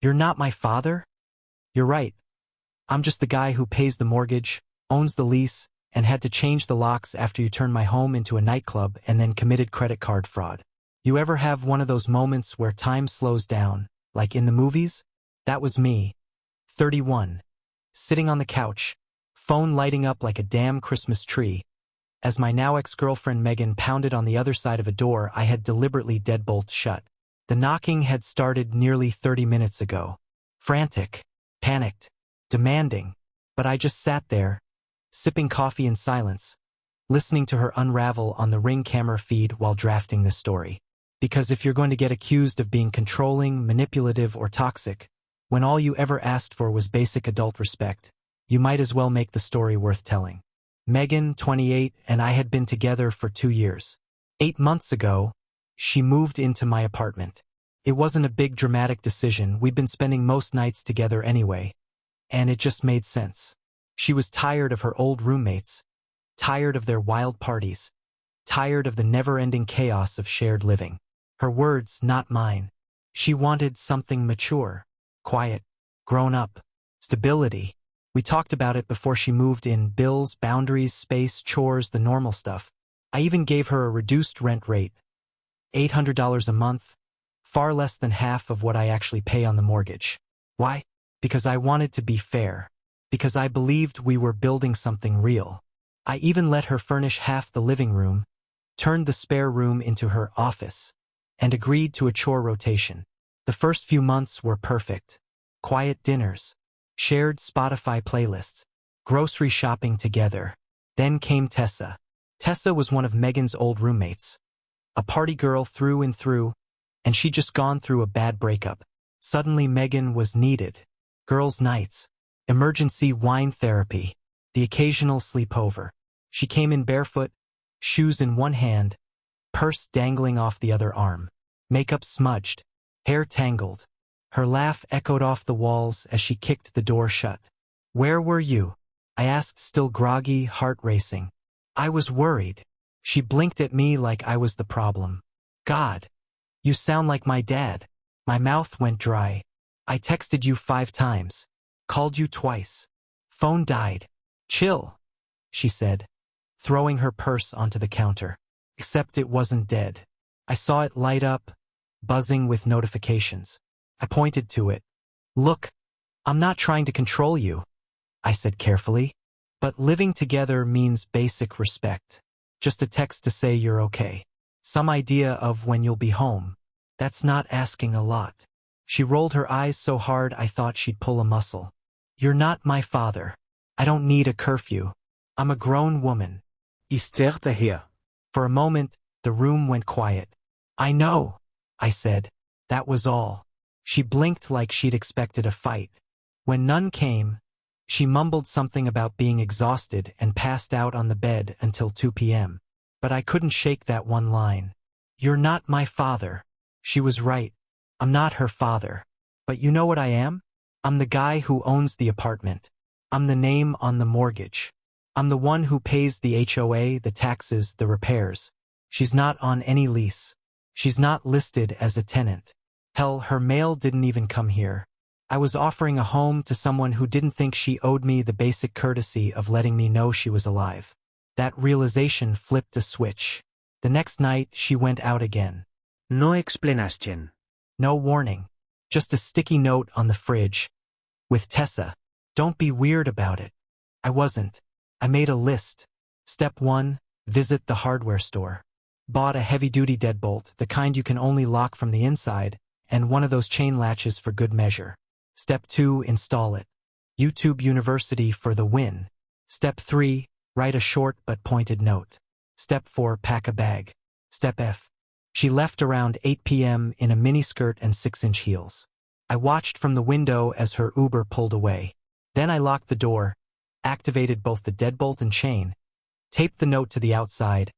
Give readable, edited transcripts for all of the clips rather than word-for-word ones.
You're not my father? You're right. I'm just the guy who pays the mortgage, owns the lease, and had to change the locks after you turned my home into a nightclub and then committed credit card fraud. You ever have one of those moments where time slows down, like in the movies? That was me. 31. Sitting on the couch, phone lighting up like a damn Christmas tree. As my now ex-girlfriend Megan pounded on the other side of a door I had deliberately deadbolt shut. The knocking had started nearly 30 minutes ago. Frantic, panicked, demanding, but I just sat there, sipping coffee in silence, listening to her unravel on the Ring camera feed while drafting this story. Because if you're going to get accused of being controlling, manipulative, or toxic, when all you ever asked for was basic adult respect, you might as well make the story worth telling. Megan, 28, and I had been together for 2 years. 8 months ago, she moved into my apartment. It wasn't a big dramatic decision, we'd been spending most nights together anyway, and it just made sense. She was tired of her old roommates, tired of their wild parties, tired of the never-ending chaos of shared living. Her words, not mine. She wanted something mature, quiet, grown up, stability. We talked about it before she moved in: bills, boundaries, space, chores, the normal stuff. I even gave her a reduced rent rate, $800 a month, far less than half of what I actually pay on the mortgage. Why? Because I wanted to be fair. Because I believed we were building something real. I even let her furnish half the living room, turned the spare room into her office, and agreed to a chore rotation. The first few months were perfect. Quiet dinners, shared Spotify playlists, grocery shopping together. Then came Tessa. Tessa was one of Megan's old roommates. A party girl through and through, and she'd just gone through a bad breakup. Suddenly Megan was needed. Girls' nights, emergency wine therapy, the occasional sleepover. She came in barefoot, shoes in one hand, purse dangling off the other arm, makeup smudged, hair tangled. Her laugh echoed off the walls as she kicked the door shut. "Where were you?" I asked, still groggy, heart racing. "I was worried." She blinked at me like I was the problem. "God, you sound like my dad." My mouth went dry. "I texted you 5 times. Called you twice. Phone died." "Chill," she said, throwing her purse onto the counter. Except it wasn't dead. I saw it light up, buzzing with notifications. I pointed to it. "Look, I'm not trying to control you," I said carefully. "But living together means basic respect. Just a text to say you're okay. Some idea of when you'll be home. That's not asking a lot." She rolled her eyes so hard I thought she'd pull a muscle. "You're not my father. I don't need a curfew. I'm a grown woman." Isterte here. For a moment, the room went quiet. "I know," I said. That was all. She blinked like she'd expected a fight. When none came, she mumbled something about being exhausted and passed out on the bed until 2 p.m. But I couldn't shake that one line. "You're not my father." She was right. I'm not her father. But you know what I am? I'm the guy who owns the apartment. I'm the name on the mortgage. I'm the one who pays the HOA, the taxes, the repairs. She's not on any lease. She's not listed as a tenant. Hell, her mail didn't even come here. I was offering a home to someone who didn't think she owed me the basic courtesy of letting me know she was alive. That realization flipped a switch. The next night, she went out again. No explanación. No warning. Just a sticky note on the fridge. With Tessa. Don't be weird about it. I wasn't. I made a list. Step 1, visit the hardware store. Bought a heavy-duty deadbolt, the kind you can only lock from the inside, and one of those chain latches for good measure. Step 2, install it. YouTube University for the win. Step 3, write a short but pointed note. Step 4, pack a bag. Step F. She left around 8 p.m. in a miniskirt and 6-inch heels. I watched from the window as her Uber pulled away. Then I locked the door, activated both the deadbolt and chain, taped the note to the outside,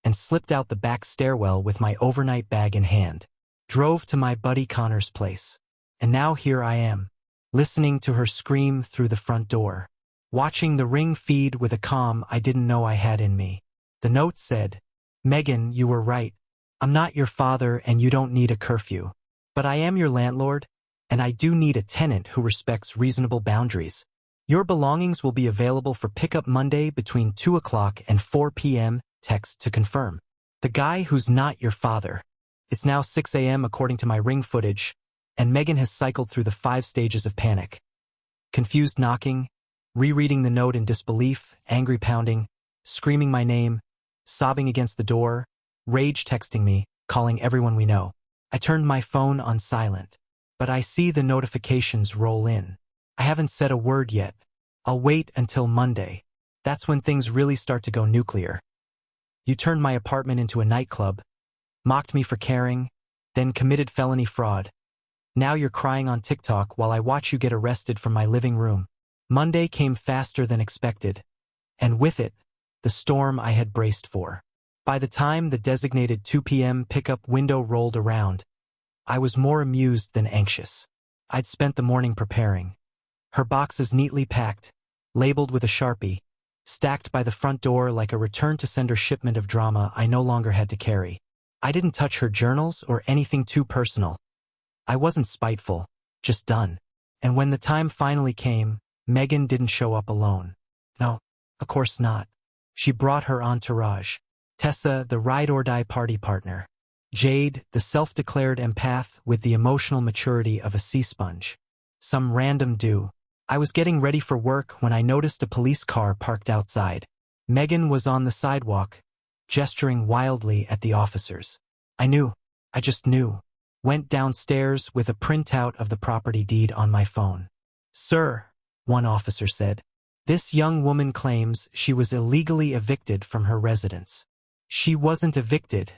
and slipped out the back stairwell with my overnight bag in hand. Drove to my buddy Connor's place. And now here I am, listening to her scream through the front door, watching the Ring feed with a calm I didn't know I had in me. The note said, "Megan, you were right. I'm not your father and you don't need a curfew. But I am your landlord. and I do need a tenant who respects reasonable boundaries. Your belongings will be available for pickup Monday between 2 o'clock and 4 p.m. Text to confirm. The guy who's not your father. It's now 6 a.m. according to my Ring footage, and Megan has cycled through the 5 stages of panic. Confused knocking, rereading the note in disbelief, angry pounding, screaming my name, sobbing against the door, rage texting me, calling everyone we know. I turned my phone on silent, but I see the notifications roll in. I haven't said a word yet. I'll wait until Monday. That's when things really start to go nuclear. You turned my apartment into a nightclub, mocked me for caring, then committed felony fraud. Now you're crying on TikTok while I watch you get arrested from my living room. Monday came faster than expected, and with it, the storm I had braced for. By the time the designated 2 p.m. pickup window rolled around, I was more amused than anxious. I'd spent the morning preparing. Her boxes neatly packed, labeled with a Sharpie, stacked by the front door like a return-to-sender shipment of drama I no longer had to carry. I didn't touch her journals or anything too personal. I wasn't spiteful, just done. And when the time finally came, Megan didn't show up alone. No, of course not. She brought her entourage. Tessa, the ride-or-die party partner. Jade, the self-declared empath with the emotional maturity of a sea sponge. Some random dude. I was getting ready for work when I noticed a police car parked outside. Megan was on the sidewalk, gesturing wildly at the officers. I knew. I just knew. Went downstairs with a printout of the property deed on my phone. "Sir," one officer said, "this young woman claims she was illegally evicted from her residence." "She wasn't evicted,"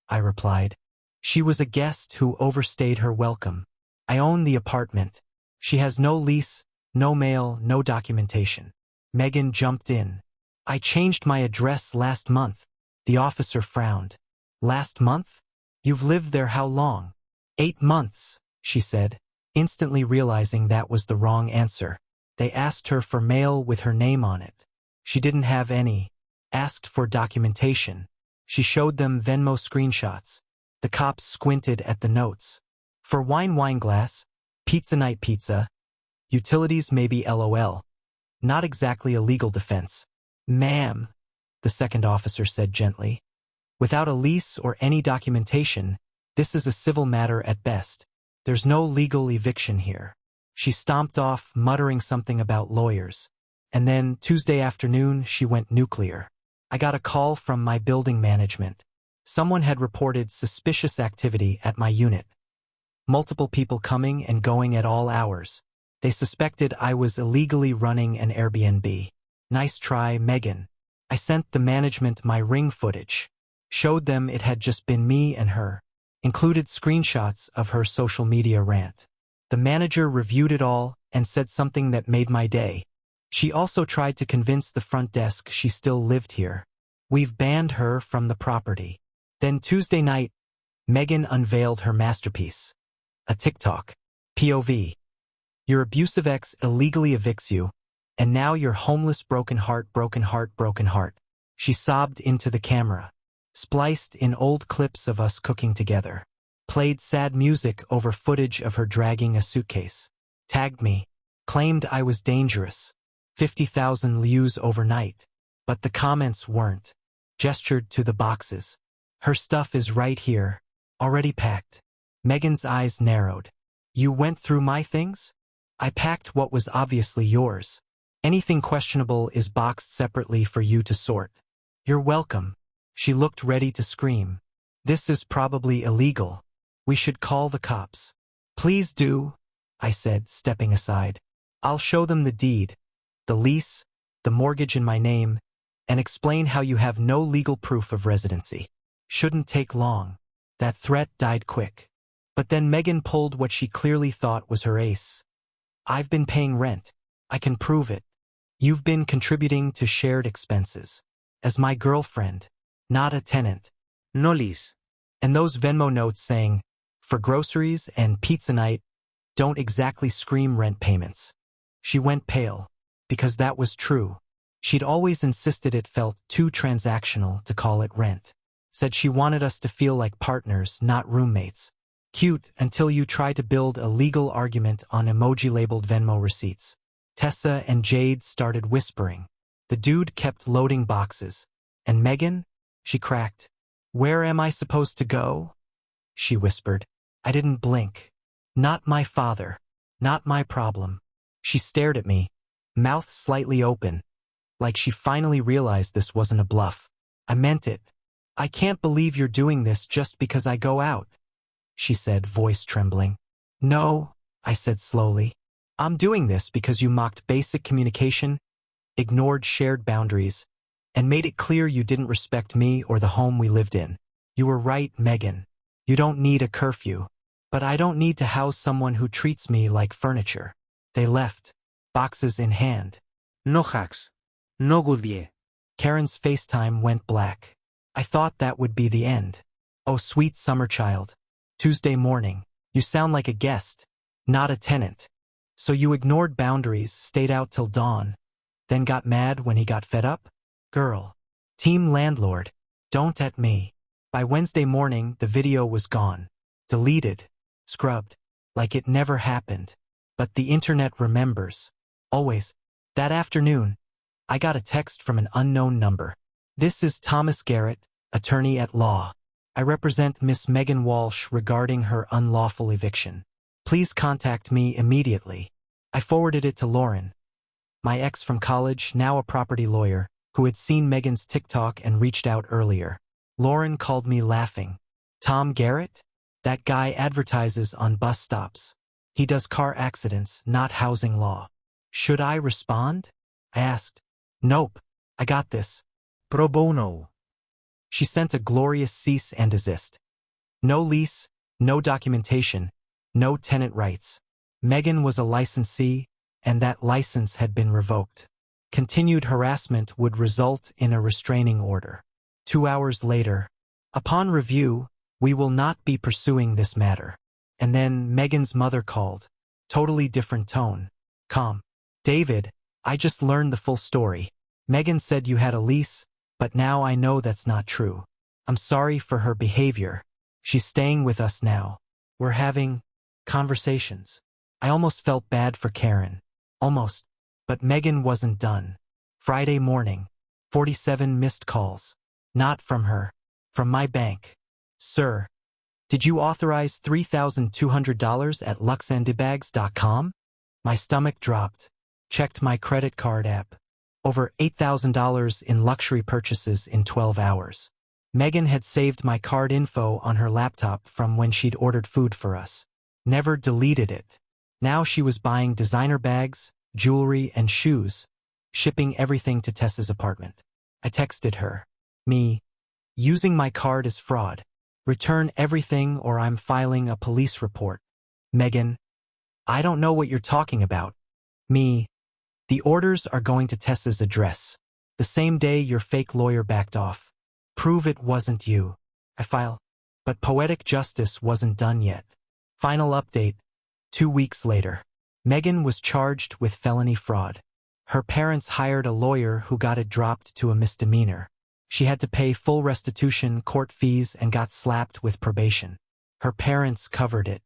I replied. "She was a guest who overstayed her welcome. I own the apartment. She has no lease, no mail, no documentation." Megan jumped in. "I changed my address last month." The officer frowned. "Last month? You've lived there how long?" 8 months, she said, instantly realizing that was the wrong answer. They asked her for mail with her name on it. She didn't have any. Asked for documentation. She showed them Venmo screenshots. The cops squinted at the notes. "For wine glass, pizza night pizza, utilities maybe LOL. Not exactly a legal defense." "Ma'am," the second officer said gently. "Without a lease or any documentation, this is a civil matter at best. There's no legal eviction here." She stomped off, muttering something about lawyers. And then, Tuesday afternoon, she went nuclear. I got a call from my building management. Someone had reported suspicious activity at my unit. Multiple people coming and going at all hours. They suspected I was illegally running an Airbnb. Nice try, Megan. I sent the management my Ring footage. Showed them it had just been me and her. Included screenshots of her social media rant. The manager reviewed it all and said something that made my day. She also tried to convince the front desk she still lived here. "We've banned her from the property." Then Tuesday night, Megan unveiled her masterpiece. A TikTok. POV. Your abusive ex illegally evicts you, and now you're homeless, broken heart, broken heart, broken heart. She sobbed into the camera. Spliced in old clips of us cooking together. Played sad music over footage of her dragging a suitcase. Tagged me. Claimed I was dangerous. 50,000 views overnight. But the comments weren't. Gestured to the boxes. "Her stuff is right here. Already packed." Megan's eyes narrowed. "You went through my things?" "I packed what was obviously yours. Anything questionable is boxed separately for you to sort." "You're welcome." She looked ready to scream. "This is probably illegal. We should call the cops." "Please do," I said, stepping aside. "I'll show them the deed, the lease, the mortgage in my name, and explain how you have no legal proof of residency. Shouldn't take long." That threat died quick. But then Megan pulled what she clearly thought was her ace. "I've been paying rent. I can prove it. You've been contributing to shared expenses. As my girlfriend, not a tenant. No lease." And those Venmo notes saying, "For groceries and pizza night," don't exactly scream rent payments. She went pale. Because that was true. She'd always insisted it felt too transactional to call it rent. Said she wanted us to feel like partners, not roommates. Cute until you try to build a legal argument on emoji-labeled Venmo receipts. Tessa and Jade started whispering. The dude kept loading boxes. And Megan? She cracked. Where am I supposed to go? She whispered. I didn't blink. Not my father. Not my problem. She stared at me, mouth slightly open, like she finally realized this wasn't a bluff. I meant it. I can't believe you're doing this just because I go out, she said, voice trembling. No, I said slowly. I'm doing this because you mocked basic communication, ignored shared boundaries, and made it clear you didn't respect me or the home we lived in. You were right, Megan. You don't need a curfew. But I don't need to house someone who treats me like furniture. They left, boxes in hand. No hacks. No goodbye. Karen's FaceTime went black. I thought that would be the end. Oh, sweet summer child. Tuesday morning. You sound like a guest, not a tenant. So you ignored boundaries, stayed out till dawn, then got mad when he got fed up? Girl. Team landlord. Don't at me. By Wednesday morning, the video was gone. Deleted. Scrubbed. Like it never happened. But the internet remembers. Always. That afternoon, I got a text from an unknown number. This is Thomas Garrett, attorney at law. I represent Miss Megan Walsh regarding her unlawful eviction. Please contact me immediately. I forwarded it to Lauren, my ex from college, now a property lawyer, who had seen Megan's TikTok and reached out earlier. Lauren called me laughing. Tom Garrett? That guy advertises on bus stops. He does car accidents, not housing law. Should I respond? I asked. Nope. I got this. Pro bono. She sent a glorious cease and desist. No lease, no documentation, no tenant rights. Megan was a licensee, and that license had been revoked. Continued harassment would result in a restraining order. 2 hours later, upon review, we will not be pursuing this matter. And then Megan's mother called. Totally different tone. Calm. David, I just learned the full story. Megan said you had a lease, but now I know that's not true. I'm sorry for her behavior. She's staying with us now. We're having conversations. I almost felt bad for Karen. Almost. But Megan wasn't done. Friday morning. 47 missed calls. Not from her. From my bank. Sir, did you authorize $3,200 at luxandibags.com? My stomach dropped. Checked my credit card app. Over $8,000 in luxury purchases in 12 hours. Megan had saved my card info on her laptop from when she'd ordered food for us. Never deleted it. Now she was buying designer bags, jewelry, and shoes, shipping everything to Tessa's apartment. I texted her. Me. Using my card is fraud. Return everything or I'm filing a police report. Megan. I don't know what you're talking about. Me. The orders are going to Tessa's address. The same day your fake lawyer backed off. Prove it wasn't you. I file. But poetic justice wasn't done yet. Final update. 2 weeks later. Megan was charged with felony fraud. Her parents hired a lawyer who got it dropped to a misdemeanor. She had to pay full restitution, court fees, and got slapped with probation. Her parents covered it.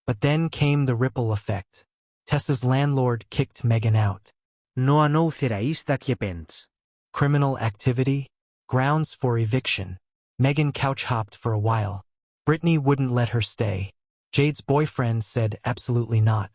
But then came the ripple effect. Tessa's landlord kicked Megan out. No anunciaréis d'acceptance. Criminal activity? Grounds for eviction. Megan couch-hopped for a while. Brittany wouldn't let her stay. Jade's boyfriend said absolutely not.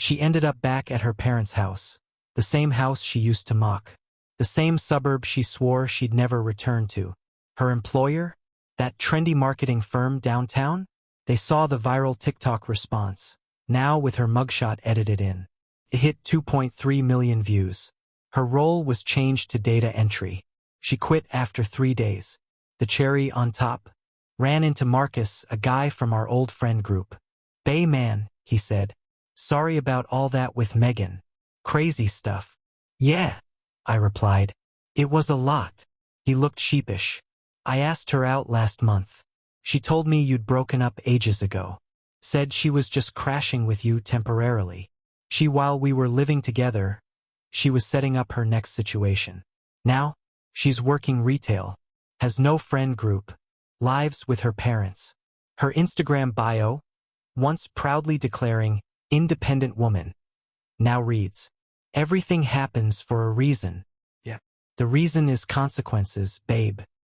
She ended up back at her parents' house. The same house she used to mock. The same suburb she swore she'd never return to. Her employer? That trendy marketing firm downtown? They saw the viral TikTok response, now with her mugshot edited in. It hit 2.3 million views. Her role was changed to data entry. She quit after 3 days. The cherry on top? Ran into Marcus, a guy from our old friend group. Bay man, he said. Sorry about all that with Megan. Crazy stuff. Yeah, I replied. It was a lot. He looked sheepish. I asked her out last month. She told me you'd broken up ages ago. Said she was just crashing with you temporarily. While we were living together, she was setting up her next situation. Now, she's working retail, has no friend group, lives with her parents. Her Instagram bio, once proudly declaring, independent woman, now reads, everything happens for a reason. Yeah. The reason is consequences, babe.